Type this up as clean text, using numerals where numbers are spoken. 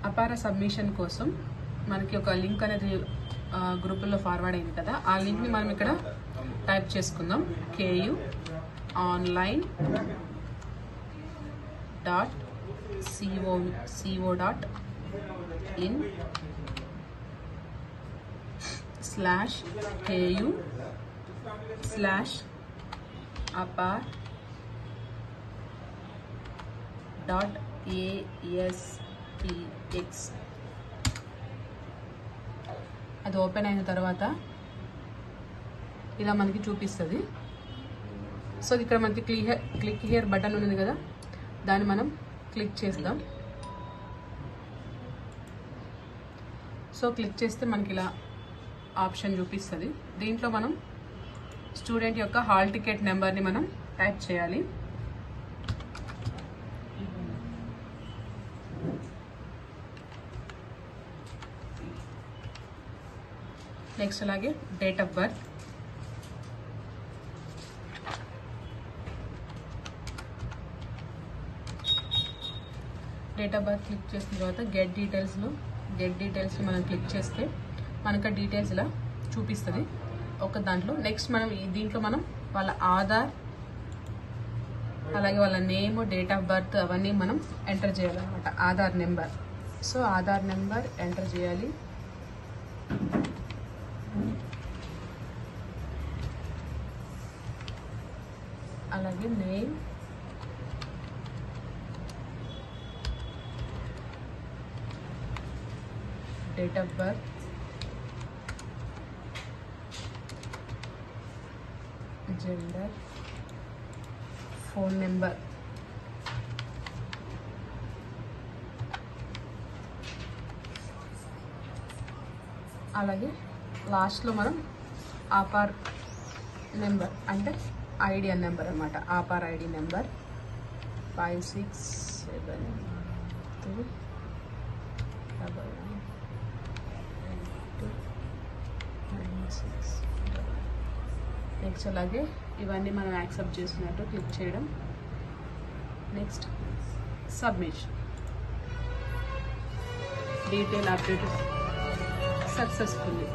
అపార సబ్మిషన్ కోసం మనకి ఒక లింక్ అనేది గ్రూపుల్లో ఫార్వర్డ్ అయింది కదా, ఆ లింక్ని మనం ఇక్కడ టైప్ చేసుకుందాం. ku.co.in/ku/apar.aspx. అది ఓపెన్ అయిన తర్వాత ఇలా మనకి చూపిస్తుంది. సో ఇక్కడ మనకి క్లిక్ హియర్ బటన్ ఉంది కదా, దాన్ని మనం క్లిక్ చేద్దాం. సో క్లిక్ చేస్తే మనకి ఇలా ఆప్షన్ చూపిస్తుంది. దీంట్లో మనం స్టూడెంట్ యొక్క హాల్ టికెట్ నెంబర్ని మనం టైప్ చేయాలి. నెక్స్ట్ అలాగే డేట్ ఆఫ్ బర్త్, క్లిక్ చేసిన తర్వాత గెట్ డీటెయిల్స్ మనం క్లిక్ చేస్తే మనకు డీటెయిల్స్ ఇలా చూపిస్తుంది ఒక దాంట్లో. నెక్స్ట్ మనం దీంట్లో మనం వాళ్ళ ఆధార్, అలాగే వాళ్ళ నేమ్, డేట్ ఆఫ్ బర్త్ అవన్నీ మనం ఎంటర్ చేయాలన్నమాట. Aadhaar number, so Aadhaar number enter చేయాలి. అలాగే name, date of birth, gender, phone number, అలాగే లాస్ట్లో మనం ఆపార్ నెంబర్ అంటే ఐడియన్ నెంబర్ అనమాట. ఆపార్ ఐడి నెంబర్ 56729996. నెక్స్ట్ అలాగే ఇవన్నీ మనం యాక్సెప్ట్ చేసినట్టు క్లిక్ చేయడం. Next submission. Detail update successfully.